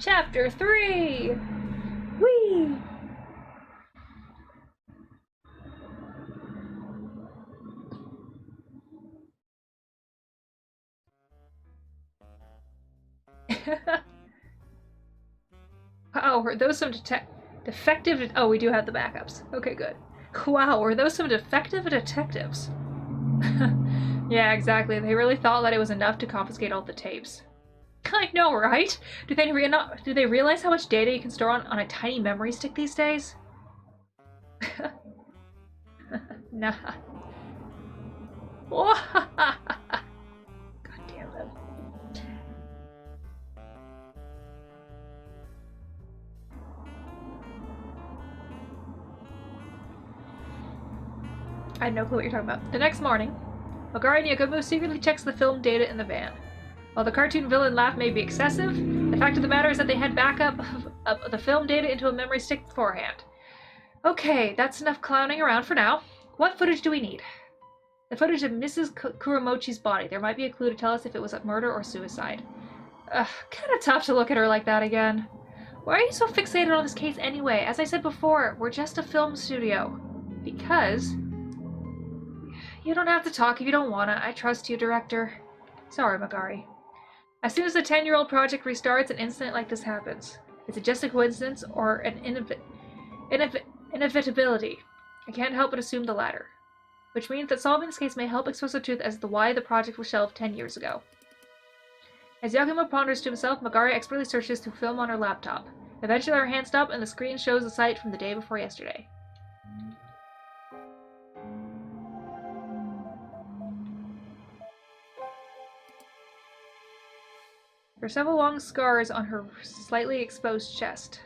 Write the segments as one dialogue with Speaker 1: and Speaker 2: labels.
Speaker 1: Chapter 3! Whee! Wow, were those some defective... Oh, we do have the backups. Okay, good. Wow, were those some defective detectives? Yeah, exactly. They really thought that it was enough to confiscate all the tapes. I know, right? Do they realize how much data you can store on a tiny memory stick these days? Nah. God damn them. I had no clue what you're talking about. The next morning, Magari and Yagumo secretly checks the film data in the van. While the cartoon villain laugh may be excessive, the fact of the matter is that they had backup of the film data into a memory stick beforehand. Okay, that's enough clowning around for now. What footage do we need? The footage of Mrs. Kuromochi's body. There might be a clue to tell us if it was a murder or suicide. Kinda tough to look at her like that again. Why are you so fixated on this case anyway? As I said before, we're just a film studio. Because... You don't have to talk if you don't wanna. I trust you, director. Sorry, Magari. As soon as the 10-year-old project restarts, an incident like this happens. Is it just a coincidence or an inevitability? I can't help but assume the latter. Which means that solving this case may help expose the truth as to why the project was shelved 10 years ago. As Yagumo ponders to himself, Magari expertly searches through film on her laptop. Eventually her hands stop and the screen shows the site from the day before yesterday. There are several long scars on her slightly exposed chest.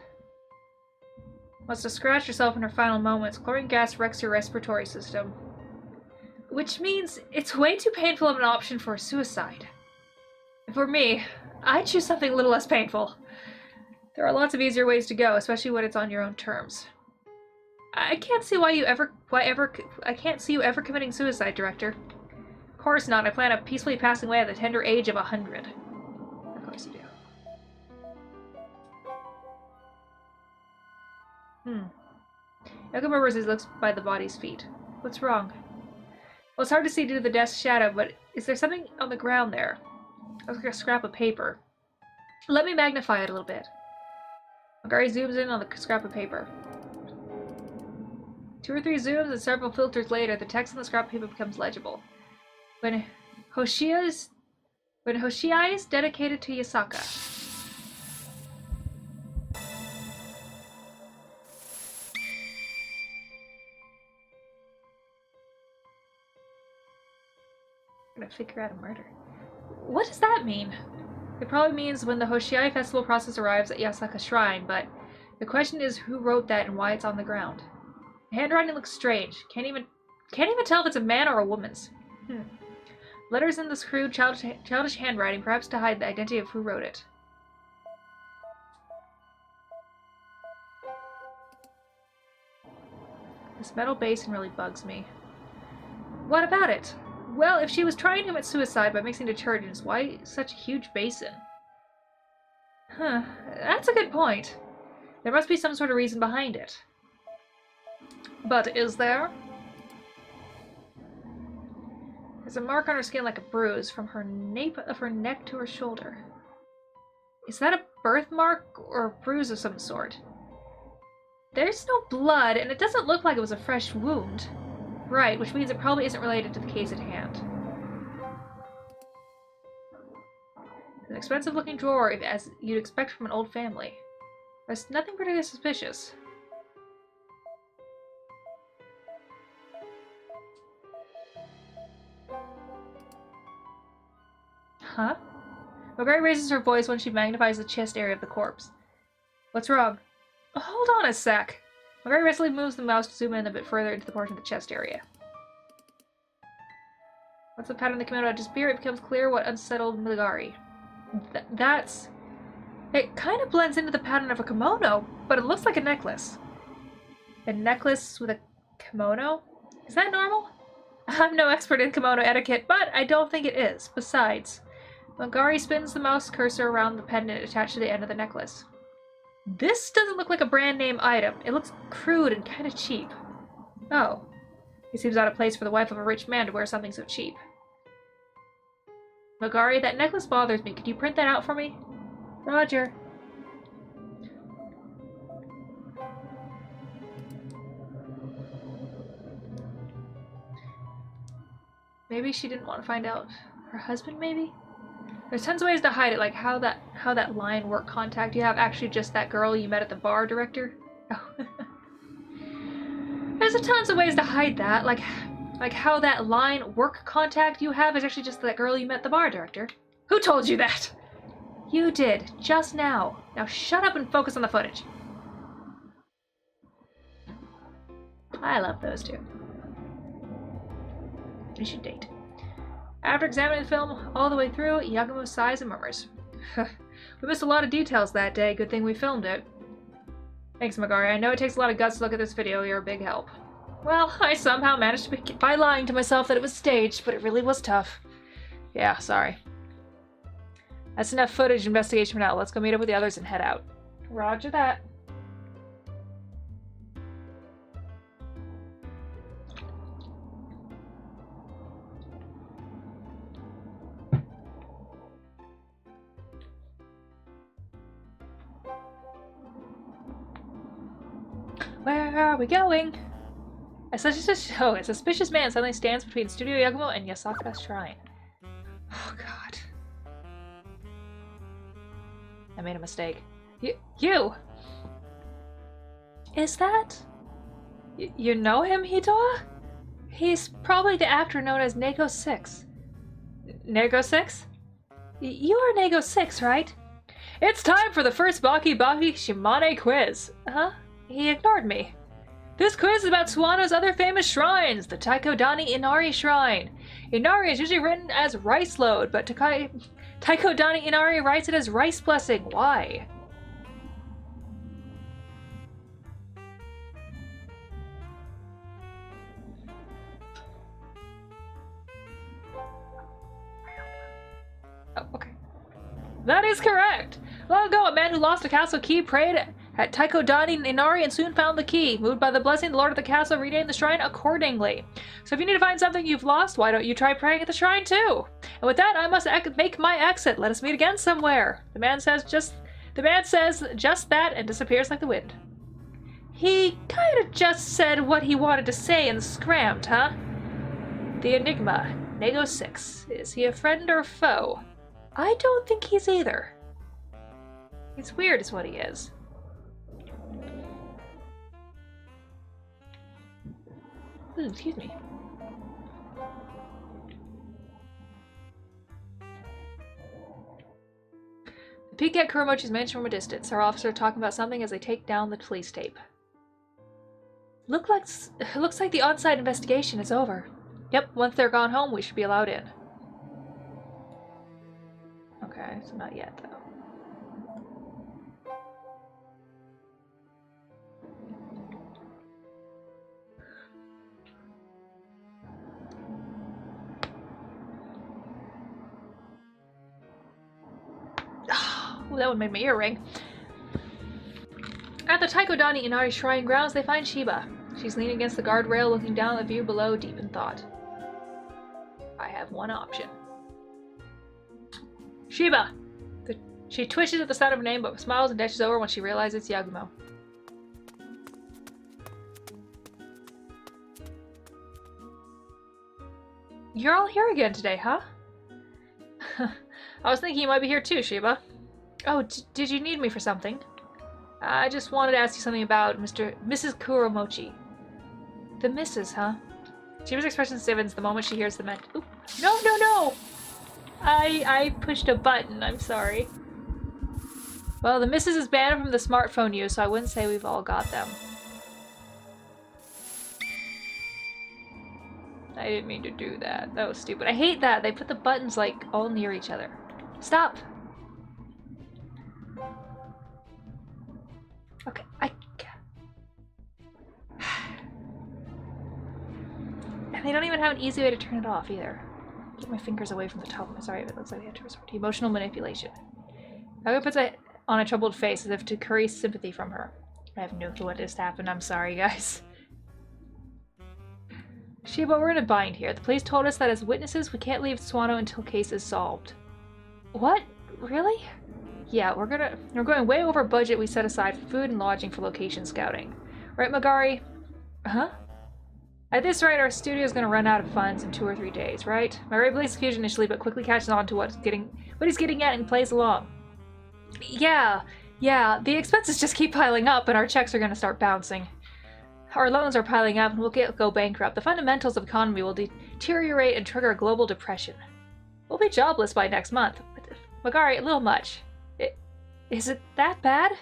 Speaker 1: Wants to scratch herself in her final moments. Chlorine gas wrecks your respiratory system. Which means it's way too painful of an option for a suicide. For me, I'd choose something a little less painful. There are lots of easier ways to go, especially when it's on your own terms. I can't see I can't see you ever committing suicide, Director. Of course not. I plan on peacefully passing away at the tender age of 100. Of course you do. Yagumo remembers his looks by the body's feet. What's wrong? Well, it's hard to see due to the desk's shadow, but is there something on the ground there? Looks like a scrap of paper. Let me magnify it a little bit. Magari zooms in on the scrap of paper. 2 or 3 zooms and several filters later, the text on the scrap of paper becomes legible. When Hoshii is dedicated to Yasaka. I'm gonna figure out a murder. What does that mean? It probably means when the Hoshii festival process arrives at Yasaka Shrine, but the question is who wrote that and why it's on the ground. The handwriting looks strange. Can't even tell if it's a man or a woman's. Letters in this crude, childish handwriting, perhaps to hide the identity of who wrote it. This metal basin really bugs me. What about it? Well, if she was trying to commit suicide by mixing detergents, why such a huge basin? That's a good point. There must be some sort of reason behind it. But is there? There's a mark on her skin like a bruise from her nape of her neck to her shoulder. Is that a birthmark or a bruise of some sort? There's no blood, and it doesn't look like it was a fresh wound. Right, which means it probably isn't related to the case at hand. An expensive-looking drawer, as you'd expect from an old family. There's nothing particularly suspicious. Huh? Magari raises her voice when she magnifies the chest area of the corpse. What's wrong? Oh, hold on a sec. Magari resolutely moves the mouse to zoom in a bit further into the portion of the chest area. Once the pattern of the kimono disappears, it becomes clear what unsettled Magari. It kind of blends into the pattern of a kimono, but it looks like a necklace. A necklace with a kimono? Is that normal? I'm no expert in kimono etiquette, but I don't think it is. Besides, Magari spins the mouse cursor around the pendant attached to the end of the necklace. This doesn't look like a brand name item. It looks crude and kind of cheap. Oh. It seems out of place for the wife of a rich man to wear something so cheap. Magari, that necklace bothers me. Could you print that out for me? Roger. Maybe she didn't want to find out her husband, maybe? There's tons of ways to hide it, like how that line work contact you have actually just that girl you met at the bar, director. Oh. There's a tons of ways to hide that, like how that line work contact you have is actually just that girl you met at the bar, director. Who told you that? You did, just now. Now shut up and focus on the footage. I love those two. We should date. After examining the film all the way through, Yagumo sighs and murmurs. We missed a lot of details that day. Good thing we filmed it. Thanks, Magari. I know it takes a lot of guts to look at this video. You're a big help. Well, I somehow managed to begin by lying to myself that it was staged, but it really was tough. Yeah, sorry. That's enough footage investigation for now. Let's go meet up with the others and head out. Roger that. Where are we going? A suspicious man suddenly stands between Studio Yagumo and Yasaka's shrine. Oh god. I made a mistake. You! Is that? You know him, Hitoa? He's probably the actor known as Nego 6. Nego 6? You are Nego 6, right? It's time for the first Baki Baki Shimane quiz. Huh? He ignored me. This quiz is about Suwano's other famous shrines, the Taikodani Inari Shrine. Inari is usually written as rice load, but Taikodani Inari writes it as rice blessing. Why? Oh, okay. That is correct! Long ago, a man who lost a castle key prayed at Taikodani Inari and soon found the key. Moved by the blessing, the lord of the castle renamed the shrine accordingly. So if you need to find something you've lost, why don't you try praying at the shrine too? And with that, I must make my exit. Let us meet again somewhere. The man says just that and disappears like the wind. He kind of just said what he wanted to say and scrammed, huh? The enigma, Nego 6. Is he a friend or a foe? I don't think he's either. It's weird is what he is. Ooh, excuse me. The peek at Kuromochi's mansion from a distance. Our officer talking about something as they take down the police tape. Looks like the on-site investigation is over. Yep, once they're gone home, we should be allowed in. Okay, so not yet, though. Ooh, that one made my ear ring. At the Taikodani Inari Shrine grounds, they find Shiba. She's leaning against the guardrail, looking down at the view below, deep in thought. I have one option. Shiba! She twitches at the sound of her name, but smiles and dashes over when she realizes it's Yagumo. You're all here again today, huh? I was thinking you might be here too, Shiba. Oh, did you need me for something? I just wanted to ask you something about Mrs. Kuromochi. The Mrs., huh? Shiba's expression stiffens the moment she hears the mention. Oop. No, no, no! I pushed a button, I'm sorry. Well, the Mrs. is banned from the smartphone use, so I wouldn't say we've all got them. I didn't mean to do that. That was stupid. I hate that. They put the buttons, like, all near each other. Stop! Okay, and they don't even have an easy way to turn it off, either. Get my fingers away from the top. Sorry, it looks like they have to resort to emotional manipulation. Yagumo puts on a troubled face as if to curry sympathy from her. I have no clue what just happened. I'm sorry, guys. Shiba, we're in a bind here. The police told us that as witnesses, we can't leave Swano until case is solved. What? Really? Yeah, we're going way over budget we set aside for food and lodging for location scouting. Right, Magari? Huh? At this rate, our studio's gonna run out of funds in 2 or 3 days, right? Magari believes confusion initially, but quickly catches on to what he's getting at and plays along. Yeah, the expenses just keep piling up and our checks are gonna start bouncing. Our loans are piling up and we'll go bankrupt. The fundamentals of economy will deteriorate and trigger a global depression. We'll be jobless by next month. Magari, a little much. Is it that bad?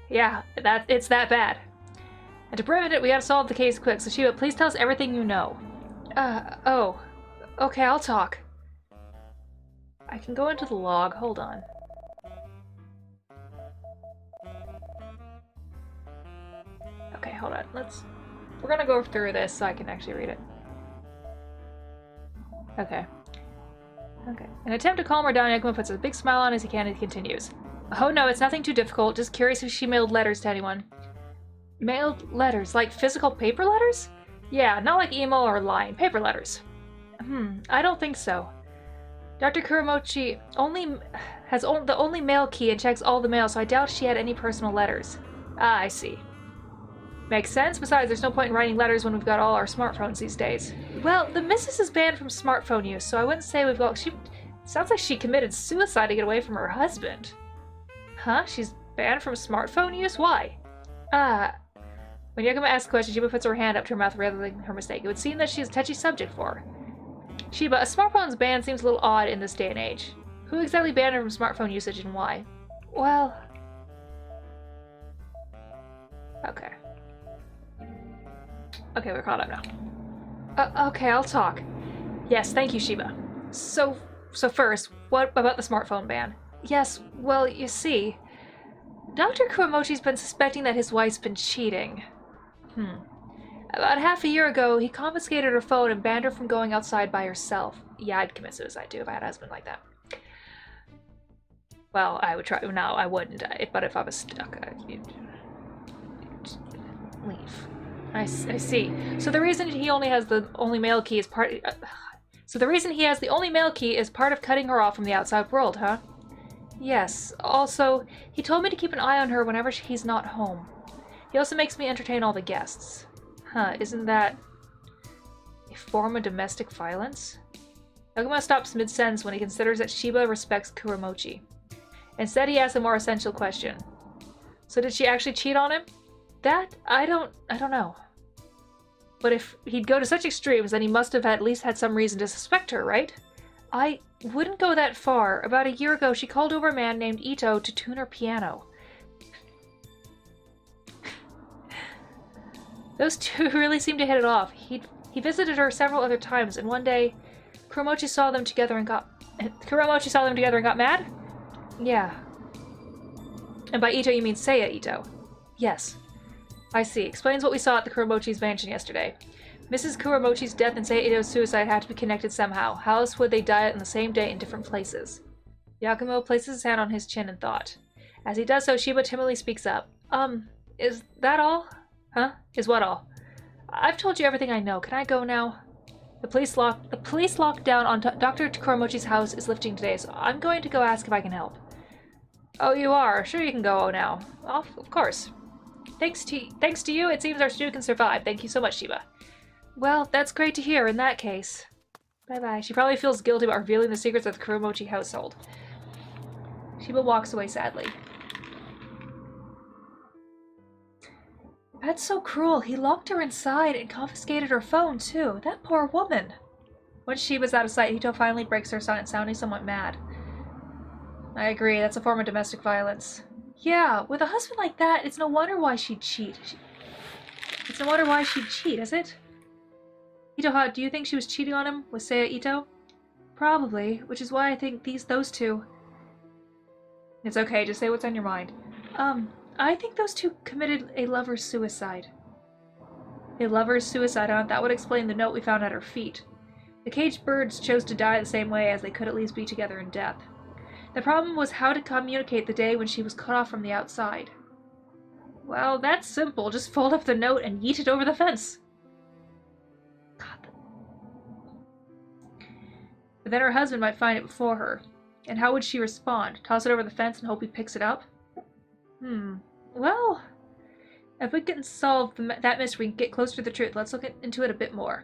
Speaker 1: Yeah, it's that bad. And to prevent it, we gotta solve the case quick. So Shiba, please tell us everything you know. Oh. Okay, I'll talk. I can go into the log. Hold on. Okay, hold on. We're gonna go through this so I can actually read it. Okay. In an attempt to calm her down, Yagumo puts a big smile on as he can and he continues. Oh no, it's nothing too difficult. Just curious if she mailed letters to anyone. Mailed letters? Like physical paper letters? Yeah, not like email or line. Paper letters. I don't think so. Dr. Kuramochi has the only mail key and checks all the mail, so I doubt she had any personal letters. Ah, I see. Makes sense. Besides, there's no point in writing letters when we've got all our smartphones these days. Well, the missus is banned from smartphone use, so I wouldn't say we've got... Sounds like she committed suicide to get away from her husband. Huh? She's banned from smartphone use? Why? When Yagumo asks a question, Shiba puts her hand up to her mouth rather than her mistake. It would seem that she's a touchy subject for her. Shiba, a smartphone's ban seems a little odd in this day and age. Who exactly banned her from smartphone usage and why? Well... Okay. Okay, we're caught up now. Okay, I'll talk. Yes, thank you, Shiba. So first, what about the smartphone ban? Yes, well, you see... Dr. Kuramochi's been suspecting that his wife's been cheating. About half a year ago, he confiscated her phone and banned her from going outside by herself. Yeah, I'd commit suicide too if I had a husband like that. Well, I would try. No, I wouldn't. But if I was stuck, I'd leave. I see. So the reason he only has the only male key is part... So the reason he has the only male key is part of cutting her off from the outside world, huh? Yes. Also, he told me to keep an eye on her whenever he's not home. He also makes me entertain all the guests. Huh, isn't that a form of domestic violence? Yagumo stops mid-sentence when he considers that Shiba respects Kuramochi. Instead, he asks a more essential question. So did she actually cheat on him? That, I don't know. But if he'd go to such extremes, then he must have at least had some reason to suspect her, right? I wouldn't go that far. About a year ago, she called over a man named Ito to tune her piano. Those two really seemed to hit it off. He visited her several other times, and one day, Kuramochi saw them together and got mad? Yeah. And by Ito, you mean Seiya Ito? Yes. I see. Explains what we saw at the Kuramochi's mansion yesterday. Mrs. Kuramochi's death and Seiya Ito's suicide had to be connected somehow. How else would they die on the same day in different places? Yagumo places his hand on his chin in thought. As he does so, Shiba timidly speaks up. Is that all? Huh? Is what all? I've told you everything I know. Can I go now? The police lockdown on Dr. Kuramochi's house is lifting today, so I'm going to go ask if I can help. Oh, you are? Sure you can go now. Of course. Thanks to you, it seems our studio can survive. Thank you so much, Shiba. Well, that's great to hear in that case. Bye-bye. She probably feels guilty about revealing the secrets of the Kuramochi household. Shiba walks away sadly. That's so cruel. He locked her inside and confiscated her phone, too. That poor woman. Once Shiba's out of sight, Ito finally breaks her silence, sounding somewhat mad. I agree. That's a form of domestic violence. Yeah, with a husband like that, it's no wonder why she'd cheat. It's no wonder why she'd cheat, is it? Ito, do you think she was cheating on him with Seiya Ito? Probably, which is why I think those two... It's okay, just say what's on your mind. I think those two committed a lover's suicide. A lover's suicide, huh? That would explain the note we found at her feet. The caged birds chose to die the same way, as they could at least be together in death. The problem was how to communicate the day when she was cut off from the outside. Well, that's simple. Just fold up the note and yeet it over the fence. God. But then her husband might find it before her. And how would she respond? Toss it over the fence and hope he picks it up? Well, if we can solve that mystery and get closer to the truth, let's look into it a bit more.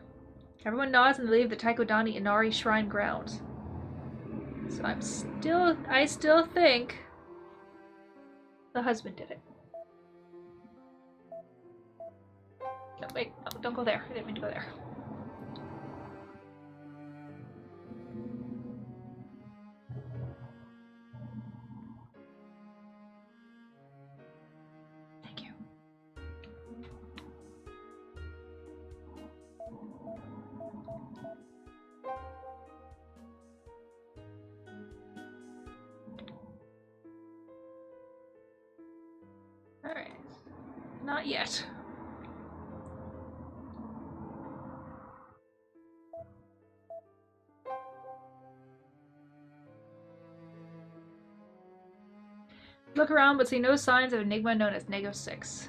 Speaker 1: Everyone nods and they leave the Taikodani Inari Shrine grounds. So I still think the husband did it. No, wait, no, don't go there. I didn't mean to go there. Thank you. Alright. Not yet. Look around, but see no signs of enigma known as Nego 6.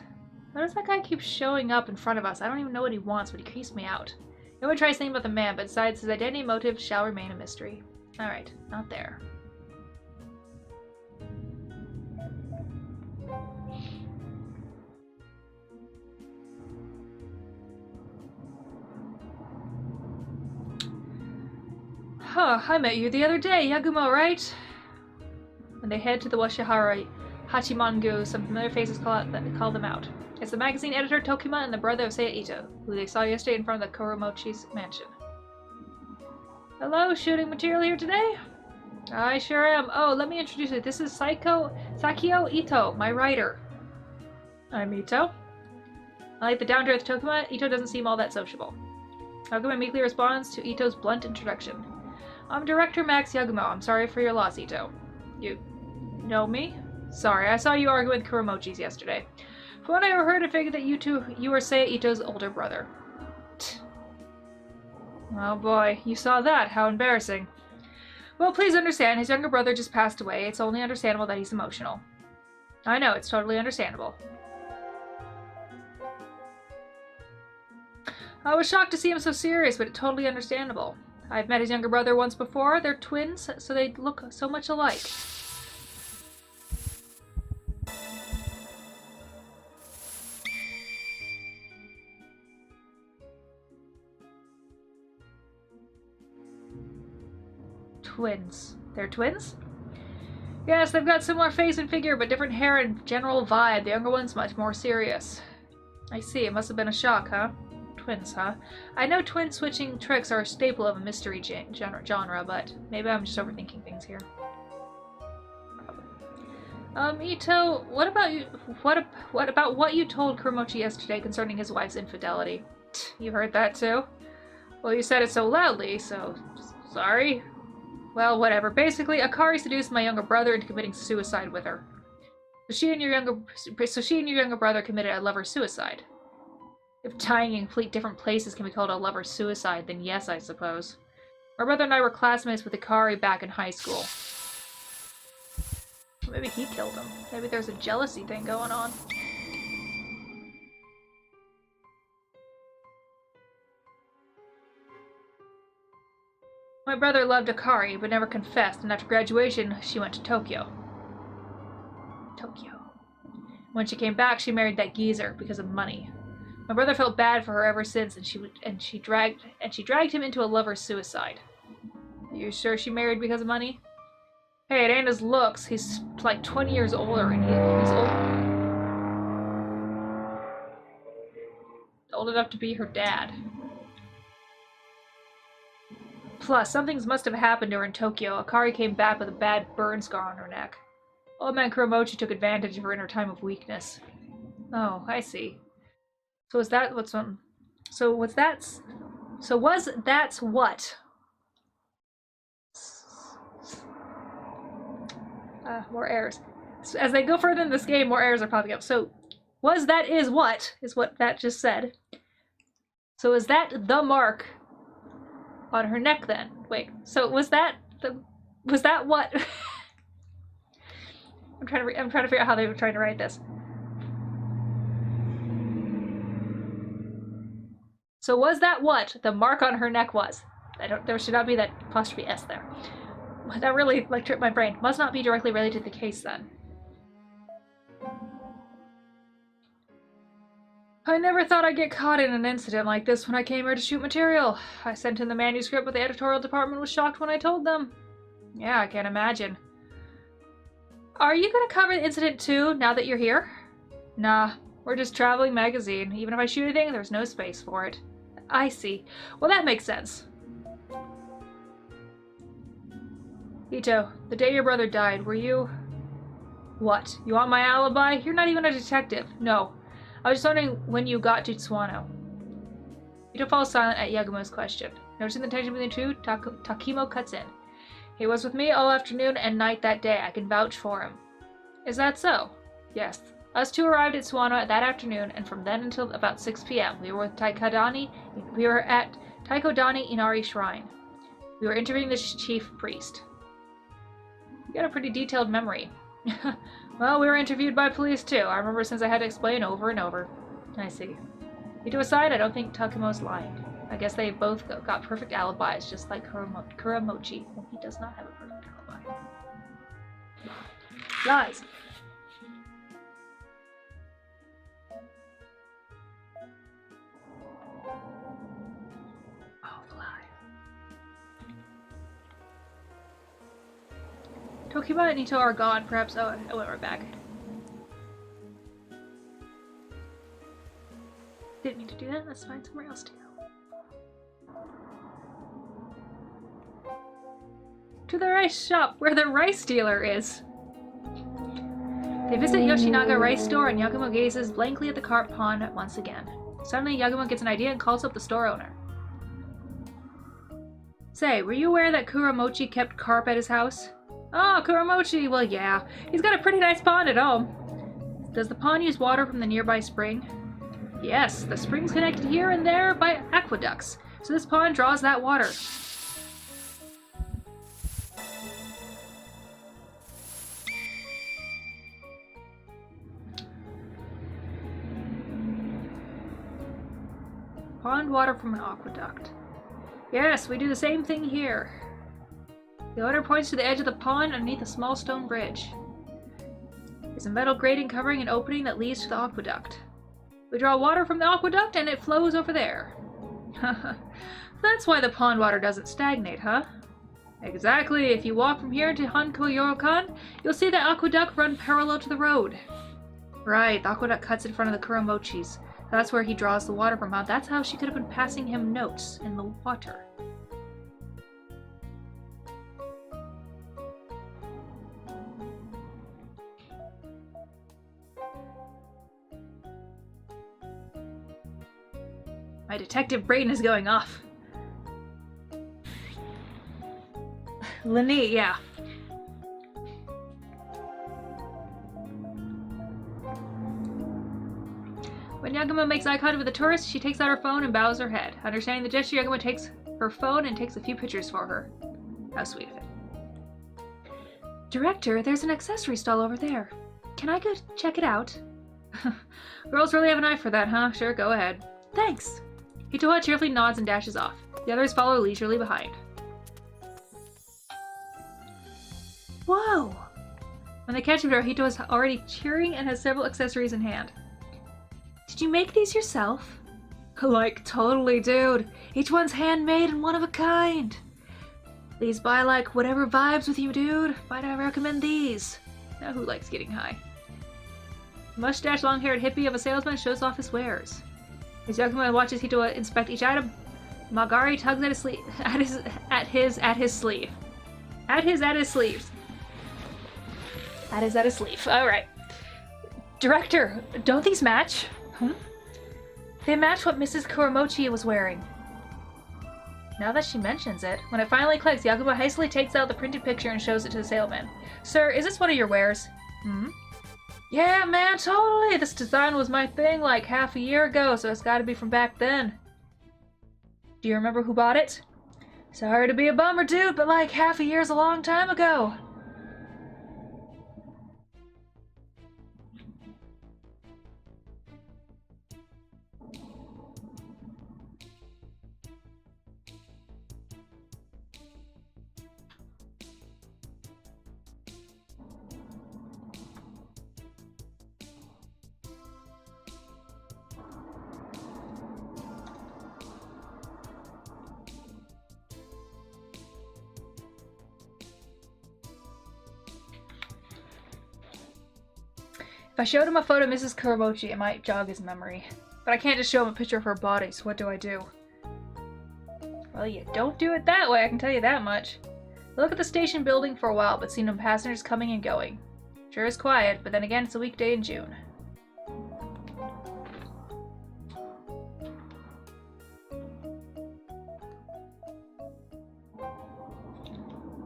Speaker 1: Why does that guy keep showing up in front of us? I don't even know what he wants, but he creeps me out. No one tries thinking about the man, but decides his identity and motive shall remain a mystery. Alright, not there. Huh, I met you the other day, Yagumo, right? When they head to the Washihara Hachimangu, some familiar faces call them out. It's the magazine editor Tokima and the brother of Seiya Ito, who they saw yesterday in front of the Kuromochi's mansion. Hello, shooting material here today? I sure am. Oh, let me introduce you. This is Sakio Ito, my writer. I'm Ito. Unlike the down-to-earth Tokima, Ito doesn't seem all that sociable. Tokima meekly responds to Ito's blunt introduction. I'm Director Max Yagumo. I'm sorry for your loss, Ito. You know me? Sorry, I saw you arguing with Kuromochi's yesterday. From what I overheard, I figured that you were Seiya Ito's older brother. Oh boy, you saw that. How embarrassing. Well, please understand, his younger brother just passed away. It's only understandable that he's emotional. I know, it's totally understandable. I was shocked to see him so serious, but it's totally understandable. I've met his younger brother once before. They're twins, so they look so much alike. Twins. They're twins? Yes, they've got similar face and figure, but different hair and general vibe. The younger one's much more serious. I see. It must have been a shock, huh? Twins, huh? I know twin switching tricks are a staple of a mystery genre, but maybe I'm just overthinking things here. Ito, what about you? What about what you told Kuromochi yesterday concerning his wife's infidelity? You heard that too? Well, you said it so loudly, so sorry. Well, whatever. Basically, Akari seduced my younger brother into committing suicide with her. So she and your younger brother committed a lover's suicide. If dying in complete different places can be called a lover's suicide, then yes, I suppose. My brother and I were classmates with Akari back in high school. Maybe he killed him. Maybe there's a jealousy thing going on. My brother loved Akari, but never confessed, and after graduation, she went to Tokyo. When she came back, she married that geezer because of money. My brother felt bad for her ever since, and she dragged him into a lover's suicide. Are you sure she married because of money? Hey, it ain't his looks. He's like 20 years older, and he's old enough to be her dad. Plus, something must have happened to her in Tokyo. Akari came back with a bad burn scar on her neck. Old man Kuromochi took advantage of her in her time of weakness. Oh, I see. So was that what's on? So was that what? More errors. So as they go further in this game, more errors are popping up. So was that is what that just said. So is that the mark on her neck then. Wait, so was that what? I'm trying to figure out how they were trying to write this. So was that what the mark on her neck was? There should not be that apostrophe S there. That really, like, tripped my brain. Must not be directly related to the case, then. I never thought I'd get caught in an incident like this when I came here to shoot material. I sent in the manuscript, but the editorial department was shocked when I told them. Yeah, I can't imagine. Are you gonna cover the incident too, now that you're here? Nah, we're just traveling magazine. Even if I shoot anything, there's no space for it. I see. Well, that makes sense. Ito, the day your brother died, were you... What? You want my alibi? You're not even a detective. No. I was just wondering when you got to Tsuwano. Ito falls silent at Yagumo's question. Noticing the tension between the two, Takimo cuts in. He was with me all afternoon and night that day. I can vouch for him. Is that so? Yes. Us two arrived at Tsuwano that afternoon, and from then until about 6 p.m. we were at Taikodani Inari Shrine. We were interviewing the chief priest. You got a pretty detailed memory. Well, we were interviewed by police too. I remember since I had to explain over and over. I see. Ito aside, I don't think Takimo's lying. I guess they both got perfect alibis, just like Kuramochi, and he does not have a perfect alibi. Lies. Oh, the lie. Tokiba and Ito are gone, perhaps. Oh, we're back. Didn't mean to do that. Let's find somewhere else to go. To the rice shop, where the rice dealer is. They visit Yoshinaga rice store, and Yagumo gazes blankly at the cart pond once again. Suddenly, Yagumo gets an idea and calls up the store owner. Say, were you aware that Kuramochi kept carp at his house? Oh, Kuramochi! Well, yeah. He's got a pretty nice pond at home. Does the pond use water from the nearby spring? Yes, the spring's connected here and there by aqueducts, so this pond draws that water. Pond water from an aqueduct. Yes, we do the same thing here. The owner points to the edge of the pond underneath a small stone bridge. There's a metal grating covering an opening that leads to the aqueduct. We draw water from the aqueduct and it flows over there. That's why the pond water doesn't stagnate, huh? Exactly. If you walk from here to Hanko-Yorokan, you'll see the aqueduct run parallel to the road. Right, the aqueduct cuts in front of the Kuramochi's. That's where he draws the water from. That's how she could have been passing him notes in the water. My detective brain is going off. Lini, yeah. When Yagumo makes eye contact with the tourist, she takes out her phone and bows her head. Understanding the gesture, Yagumo takes her phone and takes a few pictures for her. How sweet of it. Director, there's an accessory stall over there. Can I go check it out? Girls really have an eye for that, huh? Sure, go ahead. Thanks. Hitoha cheerfully nods and dashes off. The others follow leisurely behind. Whoa! When they catch up to her, Hito is already cheering and has several accessories in hand. Did you make these yourself? Like, totally, dude. Each one's handmade and one of a kind. Please buy, like, whatever vibes with you, dude. Might I recommend these? Now who likes getting high? The mustache, long-haired hippie of a salesman shows off his wares. As Yagumo watches Hito inspect each item, Magari tugs at his sleeve. At his sleeve. All right. Director, don't these match? They match what Mrs. Kuramochi was wearing. Now that she mentions it, when it finally clicks, Yagumo hastily takes out the printed picture and shows it to the salesman. Sir, is this one of your wares? Yeah, man, totally! This design was my thing like half a year ago, so it's gotta be from back then. Do you remember who bought it? Sorry to be a bummer, dude, but like half a year's a long time ago. If I showed him a photo of Mrs. Kuramochi, it might jog his memory. But I can't just show him a picture of her body, so what do I do? Well, you don't do it that way, I can tell you that much. Look at the station building for a while, but see no passengers coming and going. Sure is quiet, but then again, it's a weekday in June.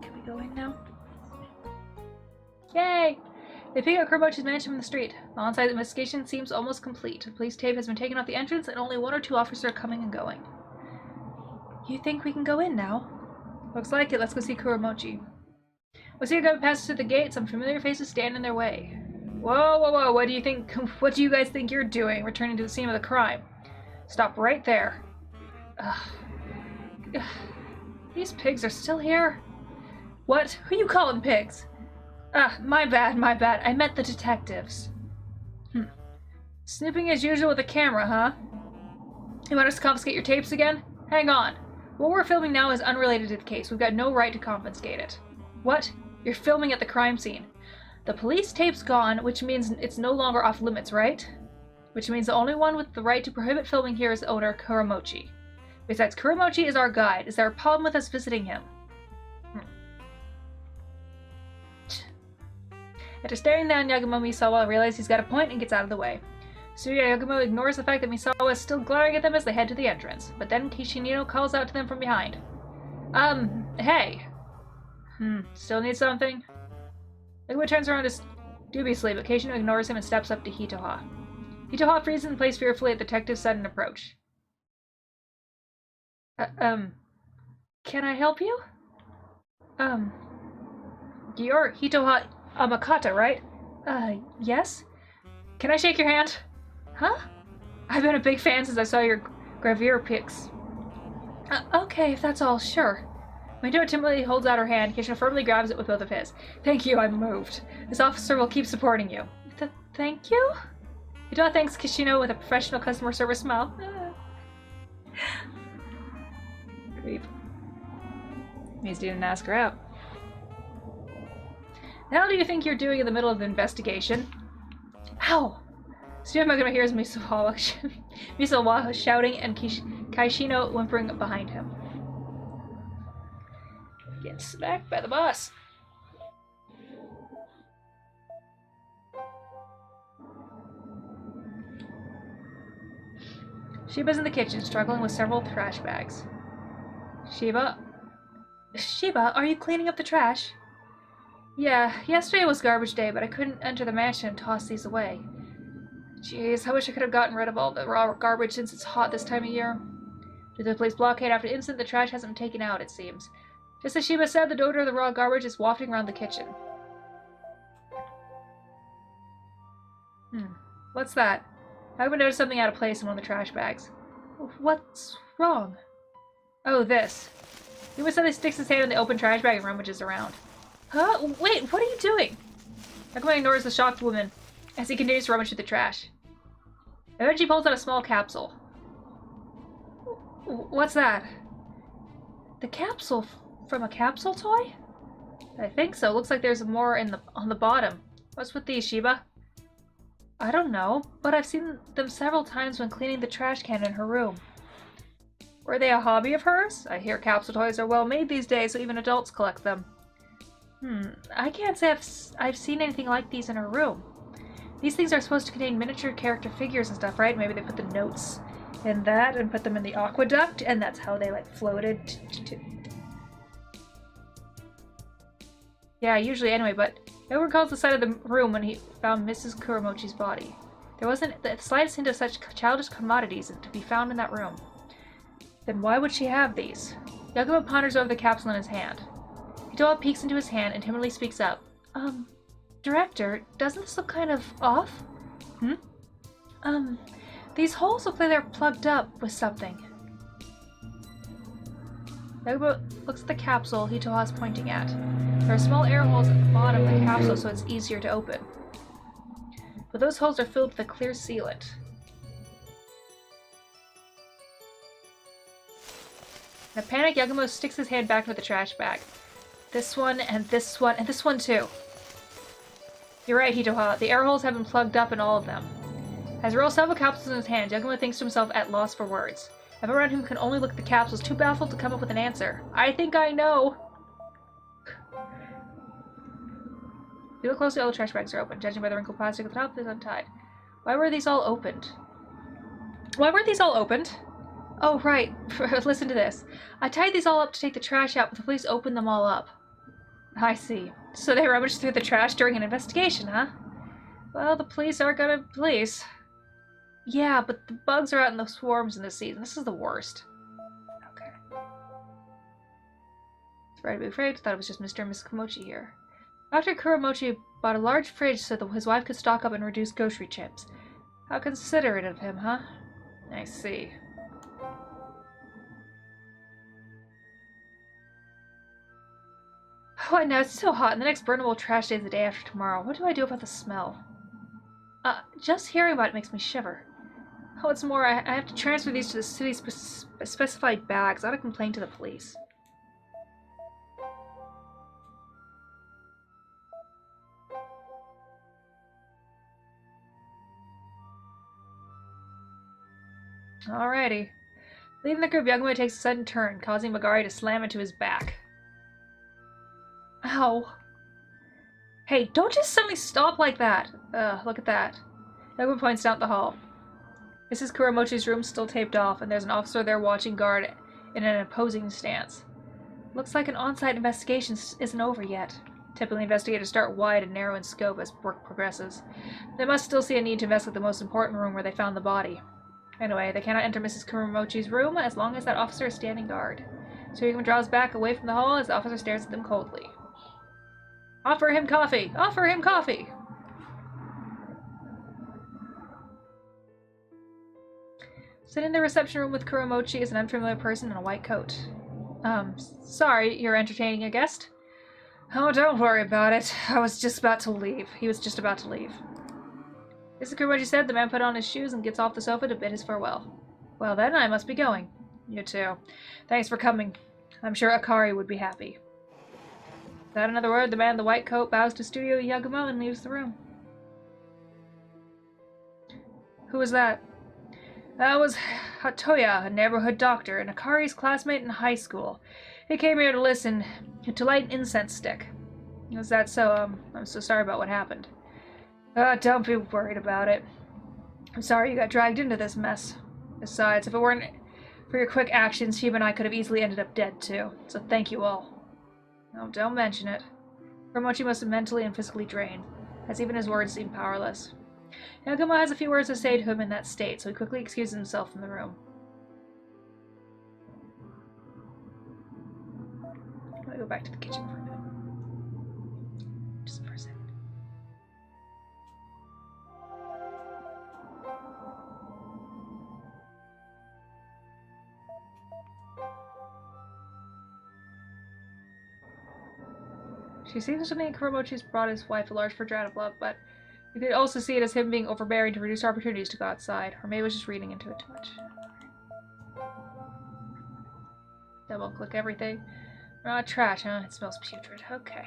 Speaker 1: Can we go in now? Yay! They pick up Kuramochi's mansion from the street. The on-site investigation seems almost complete. The police tape has been taken off the entrance, and only 1 or 2 officers are coming and going. You think we can go in now? Looks like it. Let's go see Kuramochi. We see a guy passes through the gate. Some familiar faces stand in their way. Whoa, whoa, whoa! What do you think? What do you guys think you're doing? Returning to the scene of the crime. Stop right there. Ugh. These pigs are still here. What? Who you calling pigs? My bad, my bad. I meant the detectives. Snooping as usual with a camera, huh? You want us to confiscate your tapes again? Hang on. What we're filming now is unrelated to the case. We've got no right to confiscate it. What? You're filming at the crime scene. The police tape's gone, which means it's no longer off limits, right? Which means the only one with the right to prohibit filming here is owner Kuramochi. Besides, Kuramochi is our guide. Is there a problem with us visiting him? After staring down Yagumo, Misawa realizes he's got a point and gets out of the way. Tsuya Yagumo ignores the fact that Misawa is still glaring at them as they head to the entrance, but then Kishinino calls out to them from behind. Hey. Still need something? Yagumo turns around dubiously, but Kishinino ignores him and steps up to Hitoha. Hitoha freezes in place fearfully at the detective's sudden approach. Can I help you? You're Hitoha Amakata, right? Yes? Can I shake your hand? Huh? I've been a big fan since I saw your gravure pics. Okay, if that's all, sure. Mito timidly holds out her hand. Kishino firmly grabs it with both of his. Thank you, I'm moved. This officer will keep supporting you. Thank you? Hitoha thanks Kishino with a professional customer service smile. Creep. Means didn't ask her out. Now do you think you're doing in the middle of the investigation? Ow! Tsuya hears Misawa shouting and Kaishino whimpering behind him. Get smacked by the boss. Shiba's in the kitchen, struggling with several trash bags. Shiba, are you cleaning up the trash? Yeah, yesterday was garbage day, but I couldn't enter the mansion and toss these away. Jeez, I wish I could have gotten rid of all the raw garbage since it's hot this time of year. Due to the police blockade after the incident, the trash hasn't been taken out, it seems. Just as Shiba said, the odor of the raw garbage is wafting around the kitchen. What's that? I haven't noticed something out of place in one of the trash bags. What's wrong? Oh, this. Shiba suddenly sticks his hand in the open trash bag and rummages around. Huh? Wait, what are you doing? Yagumo ignores the shocked woman as he continues to rummage through the trash. Eventually pulls out a small capsule. What's that? The capsule from a capsule toy? I think so. Looks like there's more on the bottom. What's with these, Shiba? I don't know, but I've seen them several times when cleaning the trash can in her room. Were they a hobby of hers? I hear capsule toys are well made these days, so even adults collect them. I can't say I've seen anything like these in her room. These things are supposed to contain miniature character figures and stuff, right? Maybe they put the notes in that and put them in the aqueduct, and that's how they, like, floated to... Yeah, usually anyway, but no one recalls the side of the room when he found Mrs. Kuramochi's body. There wasn't the slightest hint of such childish commodities to be found in that room. Then why would she have these? Yagumo ponders over the capsule in his hand. Hitowa peeks into his hand and timidly speaks up. Director, doesn't this look kind of off? These holes look like they're plugged up with something. Yagumo looks at the capsule Hitowa is pointing at. There are small air holes at the bottom of the capsule so it's easier to open. But those holes are filled with a clear sealant. In a panic, Yagumo sticks his hand back into the trash bag. This one, and this one, and this one too. You're right, Hitoha. The air holes have been plugged up in all of them. As he rolls several capsules in his hand, Yagumo thinks to himself at loss for words. Everyone around him can only look at the capsules, too baffled to come up with an answer. I think I know! If you look closely, all the trash bags are open. Judging by the wrinkled plastic at the top, it's untied. Why were these all opened? Why weren't these all opened? Oh, right. Listen to this. I tied these all up to take the trash out, but the police opened them all up. I see. So they rummaged through the trash during an investigation, huh? Well, the police are gonna police. Yeah, but the bugs are out in the swarms in this season. This is the worst. Okay. It's right to be afraid. Thought it was just Mr. and Mrs. Komochi here. Dr. Kuromochi bought a large fridge so that his wife could stock up and reduce grocery chips. How considerate of him, huh? I see. What now? It's so hot, and the next burnable trash day is the day after tomorrow. What do I do about the smell? Just hearing about it makes me shiver. What's more, I have to transfer these to the city's specified bags. I ought to complain to the police. Alrighty. Leaving the group, Yagumo takes a sudden turn, causing Magari to slam into his back. Ow. Hey, don't just suddenly stop like that. Look at that. Yagumo points down the hall. Mrs. Kuromochi's room's still taped off, and there's an officer there watching guard in an imposing stance. Looks like an on-site investigation isn't over yet. Typically, investigators start wide and narrow in scope as work progresses. They must still see a need to investigate the most important room where they found the body. Anyway, they cannot enter Mrs. Kuromochi's room as long as that officer is standing guard. So Yagumo draws back away from the hall as the officer stares at them coldly. Offer him coffee! Offer him coffee! Sitting in the reception room with Kuromochi is an unfamiliar person in a white coat. Sorry, you're entertaining a guest? Oh, don't worry about it. I was just about to leave. He was just about to leave. Mr. Kuromochi said. The man put on his shoes and gets off the sofa to bid his farewell. Well then, I must be going. You too. Thanks for coming. I'm sure Akari would be happy. Without another word, the man in the white coat bows to Studio Yagumo and leaves the room. Who was that? That was Hatoya, a neighborhood doctor, and Akari's classmate in high school. He came here to listen, to light an incense stick. Is that so? I'm so sorry about what happened. Don't be worried about it. I'm sorry you got dragged into this mess. Besides, if it weren't for your quick actions, Shiba and I could have easily ended up dead too. So thank you all. No, don't mention it. Kuromochi must have mentally and physically drained, as even his words seemed powerless. Yagumo has a few words to say to him in that state, so he quickly excuses himself from the room. Let me go back to the kitchen for a minute. Just for a second. She seems to think Kuromochi's brought his wife a large portrait of love, but you could also see it as him being overbearing to reduce opportunities to go outside, or maybe it was just reading into it too much. Double click everything. Trash, huh? It smells putrid. Okay.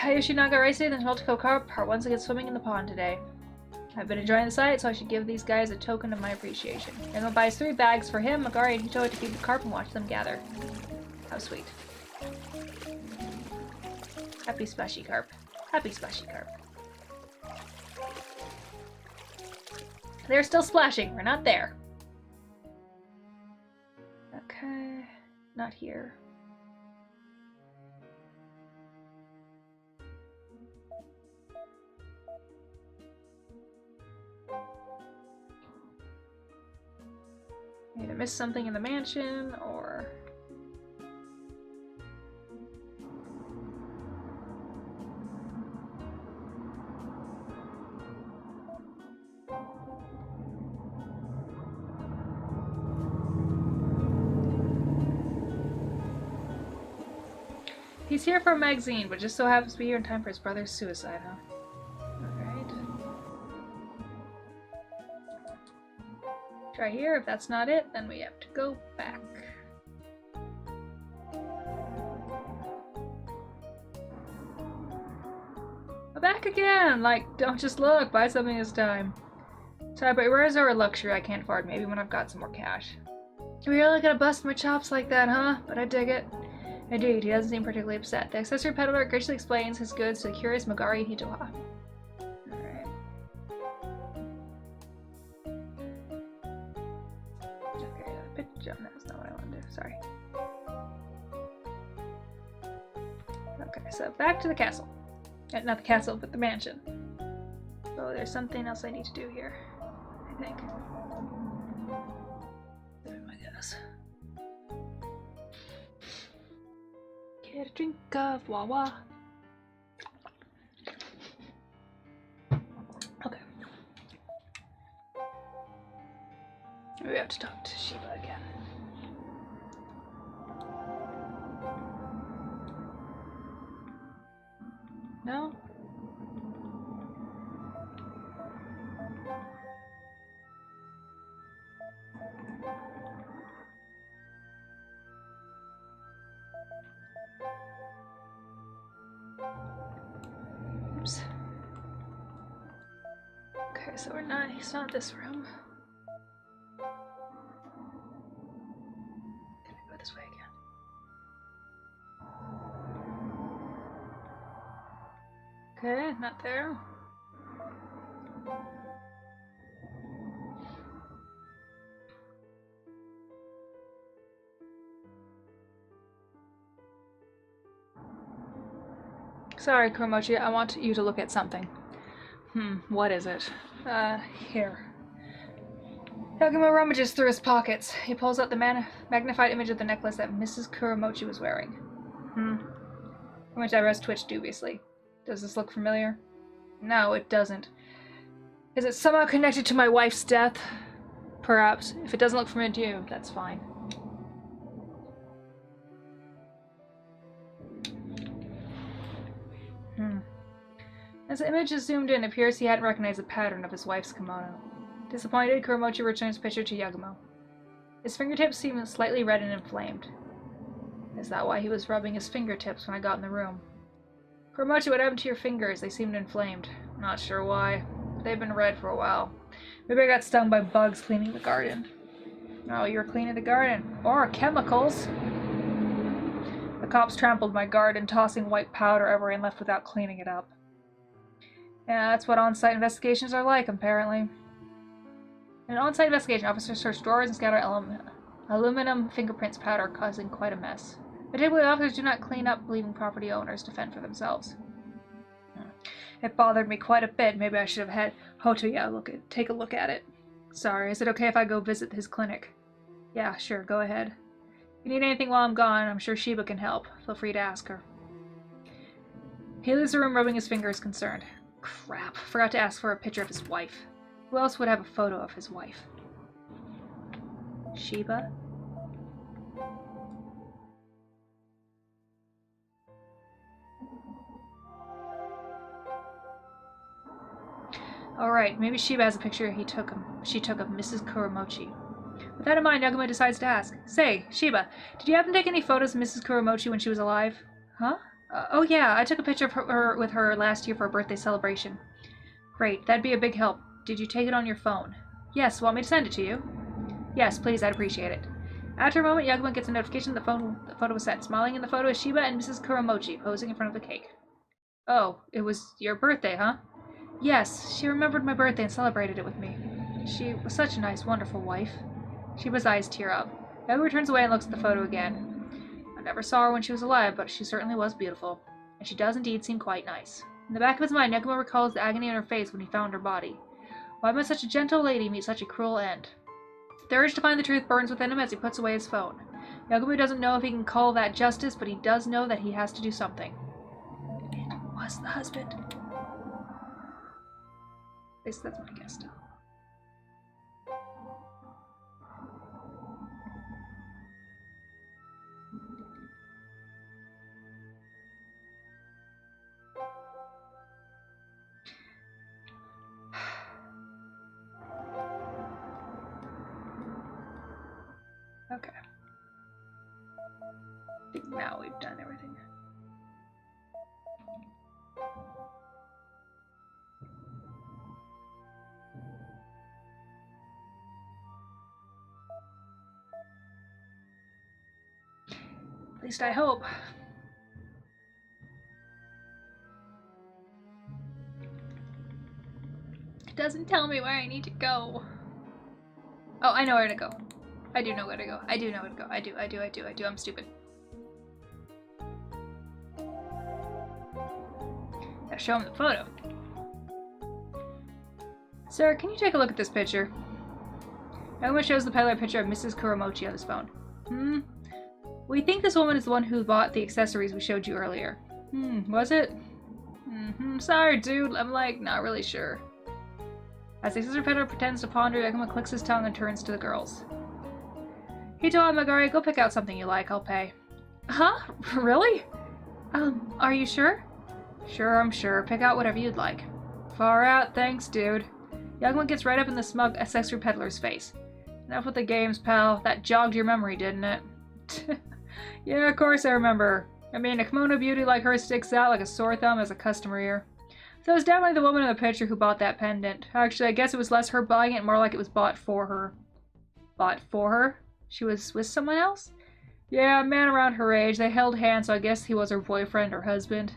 Speaker 1: Yoshinaga Raisi and the Multico Carp are once again swimming in the pond today. I've been enjoying the sight, so I should give these guys a token of my appreciation. Yagumo buys 3 bags for him, Magari, and Hitoa to feed the carp and watch them gather. How sweet. Happy splashy carp. Happy splashy carp. They're still splashing. We're not there. Okay. Not here. Either missed something in the mansion, or... He's here for a magazine, but just so happens to be here in time for his brother's suicide, huh? Alright. Try here. If that's not it, then we have to go back. We're back again! Like, don't just look, buy something this time. Sorry, but where's our luxury I can't afford? Maybe when I've got some more cash. You're really gonna bust my chops like that, huh? But I dig it. Indeed, he doesn't seem particularly upset. The accessory peddler graciously explains his goods to the curious Magari Hitoha. Alright. Okay, picture. That's not what I want to do. Sorry. Okay, so back to the castle. Not the castle, but the mansion. Oh, there's something else I need to do here, I think. Oh my goodness. Get a drink of Wawa. Okay. We have to talk to Shiba again. No? Oops. Okay, so we're not, he's not this room. Can I go this way again? Okay, not there. Sorry, Kuromochi, I want you to look at something. What is it? Here. Yagumo rummages through his pockets. He pulls out the magnified image of the necklace that Mrs. Kuromochi was wearing. Kuromochi's eyebrows twitched dubiously. Does this look familiar? No, it doesn't. Is it somehow connected to my wife's death? Perhaps. If it doesn't look familiar to you, that's fine. As the image is zoomed in, it appears he hadn't recognized the pattern of his wife's kimono. Disappointed, Kuromochi returns the picture to Yagumo. His fingertips seem slightly red and inflamed. Is that why he was rubbing his fingertips when I got in the room? Kuromochi, what happened to your fingers? They seemed inflamed. Not sure why. They've been red for a while. Maybe I got stung by bugs cleaning the garden. Oh, you were cleaning the garden. Or chemicals. The cops trampled my garden, tossing white powder everywhere and left without cleaning it up. Yeah, that's what on-site investigations are like, apparently. In an on-site investigation, officers search drawers and scatter aluminum fingerprints powder, causing quite a mess. Particularly, officers do not clean up, leaving property owners to fend for themselves. It bothered me quite a bit. Maybe I should have had Hotoya take a look at it. Sorry, is it okay if I go visit his clinic? Yeah, sure, go ahead. If you need anything while I'm gone, I'm sure Shiba can help. Feel free to ask her. He leaves the room rubbing his fingers, concerned. Crap, forgot to ask for a picture of his wife. Who else would have a photo of his wife? Shiba? Alright, maybe Shiba has a picture she took of Mrs. Kuromochi. With that in mind, Yagumo decides to ask. Say, Shiba, did you happen to take any photos of Mrs. Kuromochi when she was alive? Huh? Oh yeah, I took a picture of her with her last year for a birthday celebration. Great, that'd be a big help. Did you take it on your phone? Yes, want me to send it to you? Yes, please, I'd appreciate it. After a moment, Yagumo gets a notification that the photo was sent. Smiling in the photo is Shiba and Mrs. Kuromochi, posing in front of the cake. Oh, it was your birthday, huh? Yes, she remembered my birthday and celebrated it with me. She was such a nice, wonderful wife. Shiba's eyes tear up. Yagumo turns away and looks at the photo again. I never saw her when she was alive, but she certainly was beautiful. And she does indeed seem quite nice. In the back of his mind, Yagumo recalls the agony in her face when he found her body. Why must such a gentle lady meet such a cruel end? The urge to find the truth burns within him as he puts away his phone. Yagumo doesn't know if he can call that justice, but he does know that he has to do something. It was the husband. At least that's my guess still. Okay. I think now we've done everything. At least I hope. It doesn't tell me where I need to go. Oh, I know where to go. I do know where to go. I do know where to go. I do. I'm stupid. Gotta show him the photo. Sir, can you take a look at this picture? Yagumo shows the peddler a picture of Mrs. Kuromochi on his phone. We think this woman is the one who bought the accessories we showed you earlier. Was it? Sorry, dude. I'm like, not really sure. As the accessory peddler pretends to ponder, Yagumo clicks his tongue and turns to the girls. Hito and Magari, go pick out something you like. I'll pay. Huh? Really? Are you sure? Sure, I'm sure. Pick out whatever you'd like. Far out, thanks, dude. Yagumo gets right up in the smug accessory peddler's face. Enough with the games, pal. That jogged your memory, didn't it? Yeah, of course I remember. I mean, a kimono beauty like her sticks out like a sore thumb as a customer here. So it's definitely the woman in the picture who bought that pendant. Actually, I guess it was less her buying it, more like it was bought for her. Bought for her? She was with someone else? Yeah, a man around her age. They held hands, so I guess he was her boyfriend or husband.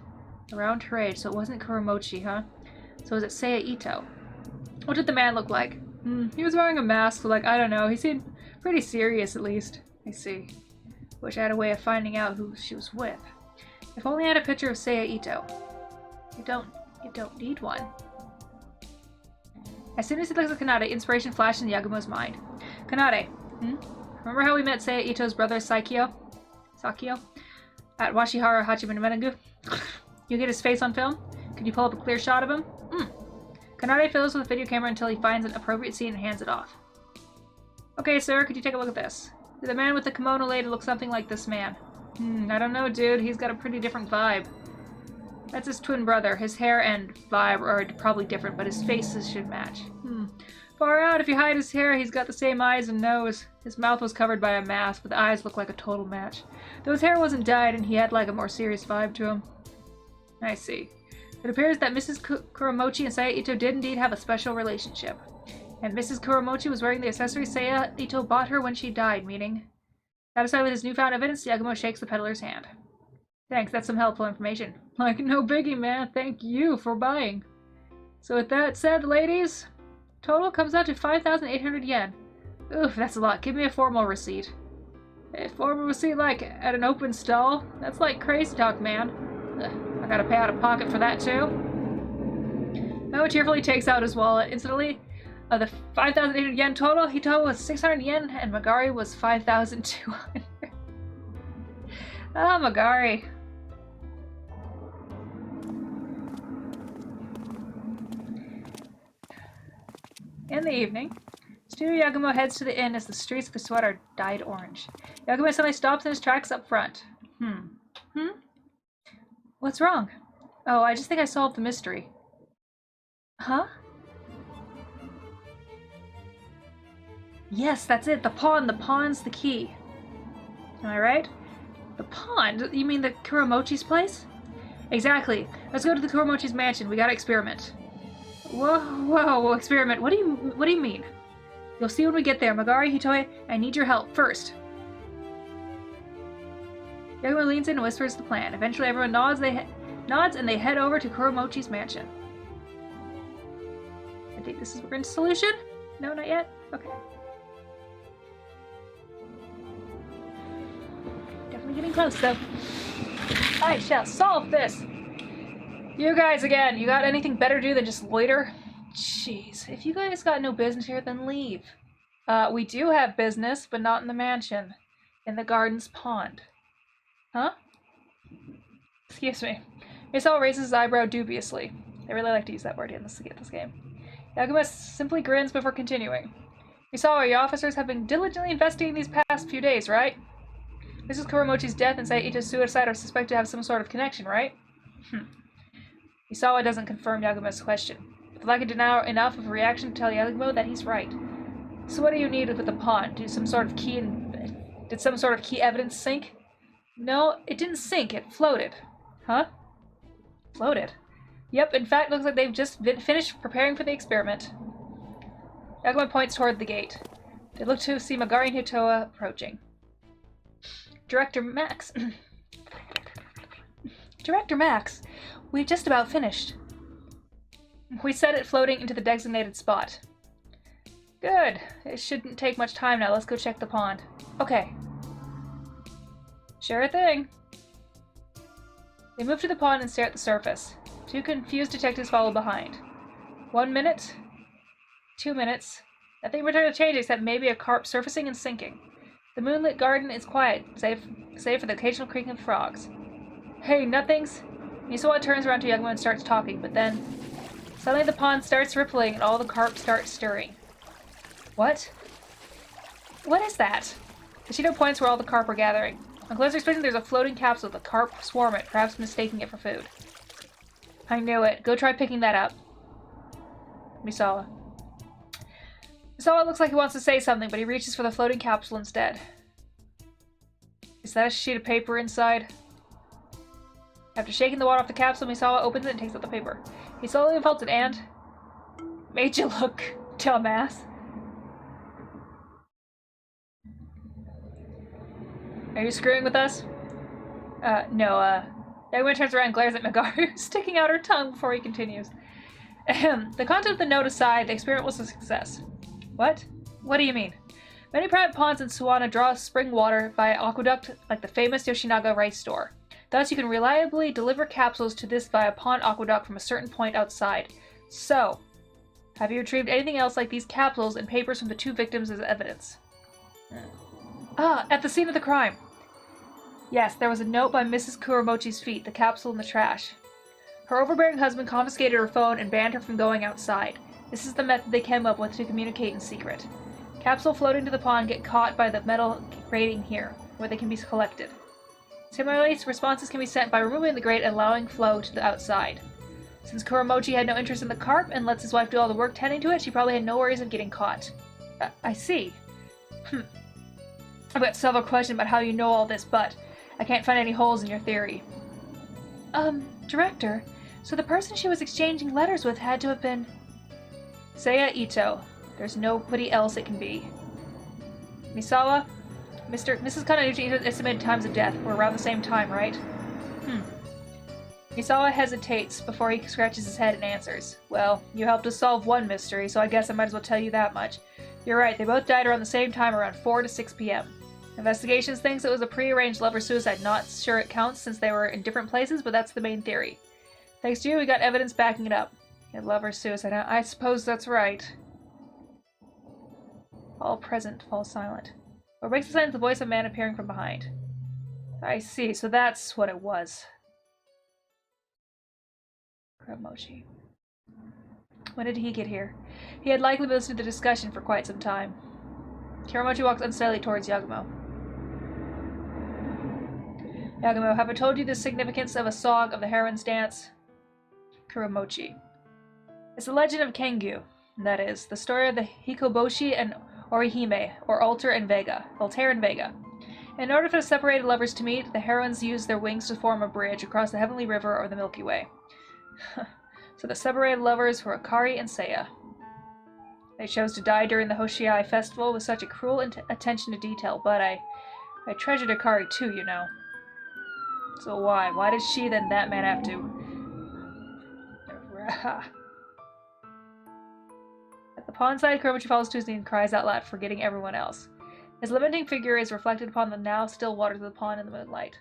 Speaker 1: Around her age, so it wasn't Kuromochi, huh? So was it Seiya Ito? What did the man look like? He was wearing a mask, so like, I don't know. He seemed pretty serious, at least. I see. Wish I had a way of finding out who she was with. If only I had a picture of Seiya Ito. You don't need one. As soon as he looks at Kanade, inspiration flashed in Yagumo's mind. Kanade, remember how we met Seiya Ito's brother Sakio? At Washihara Hachimanegu? You get his face on film? Could you pull up a clear shot of him? Kanade fiddles with a video camera until he finds an appropriate scene and hands it off. Okay, sir, could you take a look at this? Did the man with the kimono lady look something like this man? I don't know, dude. He's got a pretty different vibe. That's his twin brother. His hair and vibe are probably different, but his faces should match. Far out. If you hide his hair, he's got the same eyes and nose. His mouth was covered by a mask, but the eyes look like a total match. Though his hair wasn't dyed, and he had like a more serious vibe to him. I see. It appears that Mrs. Kuromochi and Seiya Ito did indeed have a special relationship. And Mrs. Kuromochi was wearing the accessory Seiya Ito bought her when she died, meaning... Satisfied with his newfound evidence, Yagumo shakes the peddler's hand. Thanks, that's some helpful information. Like, no biggie, man. Thank you for buying. So with that said, ladies, total comes out to 5,800 yen. Oof, that's a lot. Give me a formal receipt. A formal receipt like at an open stall? That's like crazy talk, man. Ugh, I gotta pay out of pocket for that too. Mo cheerfully takes out his wallet. Instantly, of the 5,800 yen total, Hito was 600 yen and Magari was 5,200. Ah, Magari. In the evening, Studio Yagumo heads to the inn as the streets of the sweat are dyed orange. Yagumo suddenly stops in his tracks up front. What's wrong? Oh, I just think I solved the mystery. Huh? Yes, that's it. The pawn. The pawn's the key. Am I right? The pawn? You mean the Kuromochi's place? Exactly. Let's go to the Kuromochi's mansion. We gotta experiment. Whoa, experiment. What do you mean? You'll see when we get there. Magari, Hitoe, I need your help first. Yagumo leans in and whispers the plan. Eventually everyone nods and they head over to Kuromochi's mansion. I think this is Rin's solution? No, not yet? Okay. Definitely getting close, though. I shall solve this! You guys again, you got anything better to do than just loiter? Jeez, if you guys got no business here, then leave. We do have business, but not in the mansion. In the garden's pond. Huh? Excuse me. Misawa raises his eyebrow dubiously. They really like to use that word in this game. Yagumo simply grins before continuing. Misawa, your officers have been diligently investigating these past few days, right? Mrs. Kuramochi's death and Saito's suicide are suspected to have some sort of connection, right? Misawa doesn't confirm Yagumo's question, but the lack of denial enough of a reaction to tell Yagumo that he's right. So what do you need with the pond? Did some sort of key evidence sink? No, it didn't sink, it floated. Huh? Floated? Yep, in fact, looks like they've just finished preparing for the experiment. Yagumo points toward the gate. They look to see Magari and Hitoa approaching. Director Max. Director Max, we've just about finished. We set it floating into the designated spot. Good. It shouldn't take much time now. Let's go check the pond. Okay. Sure thing. They move to the pond and stare at the surface. Two confused detectives follow behind. 1 minute. 2 minutes. Nothing in return to change except maybe a carp surfacing and sinking. The moonlit garden is quiet, save for the occasional creaking of frogs. Hey, nothings! Misawa turns around to Yagumo and starts talking, but then suddenly the pond starts rippling and all the carp start stirring. What? What is that? Kishido points where all the carp are gathering. On closer inspection, there's a floating capsule with a carp swarm it, perhaps mistaking it for food. I knew it. Go try picking that up. Misawa. Misawa looks like he wants to say something, but he reaches for the floating capsule instead. Is that a sheet of paper inside? After shaking the water off the capsule, Misawa opens it and takes out the paper. He slowly unfolds it and... Made you look, dumbass. Are you screwing with us? No, Yagumo turns around and glares at Magaru, sticking out her tongue before he continues. The content of the note aside, the experiment was a success. What? What do you mean? Many private ponds in Suwana draw spring water via aqueduct like the famous Yoshinaga rice store. Thus, you can reliably deliver capsules to this via pond aqueduct from a certain point outside. So, have you retrieved anything else like these capsules and papers from the two victims as evidence? At the scene of the crime. Yes, there was a note by Mrs. Kuramochi's feet, the capsule in the trash. Her overbearing husband confiscated her phone and banned her from going outside. This is the method they came up with to communicate in secret. Capsule floating to the pond get caught by the metal grating here, where they can be collected. Similarly, responses can be sent by removing the grate and allowing flow to the outside. Since Kuramochi had no interest in the carp and lets his wife do all the work tending to it, she probably had no worries of getting caught. I see. I've got several questions about how you know all this, but I can't find any holes in your theory. Director, so the person she was exchanging letters with had to have been... Seiya Ito. There's nobody else it can be. Misawa? Mrs. Kananuchi estimated times of death were around the same time, right? Misawa hesitates before he scratches his head and answers. Well, you helped us solve one mystery, so I guess I might as well tell you that much. You're right, they both died around the same time, around 4 to 6 p.m. Investigations thinks it was a prearranged lover-suicide. Not sure it counts since they were in different places, but that's the main theory. Thanks to you, we got evidence backing it up. Yeah, lover-suicide. I suppose that's right. All present fall silent. What breaks the silence, the voice of a man appearing from behind. I see, so that's what it was. Kuramochi. When did he get here? He had likely been listening to the discussion for quite some time. Kuramochi walks unsteadily towards Yagumo. Yagumo, have I told you the significance of a song of the heroine's dance? Kuramochi. It's the legend of Kengyu, that is, the story of the Hikoboshi and Orihime, or Altair and Vega. In order for the separated lovers to meet, the heroines used their wings to form a bridge across the Heavenly River or the Milky Way. So the separated lovers were Akari and Seiya. They chose to die during the Hoshiai festival with such a cruel attention to detail, but I treasured Akari too, you know. So why? Why did she then that man have to... The pond side, Kuromichi falls to his knees and cries out loud, forgetting everyone else. His lamenting figure is reflected upon the now still waters of the pond in the moonlight.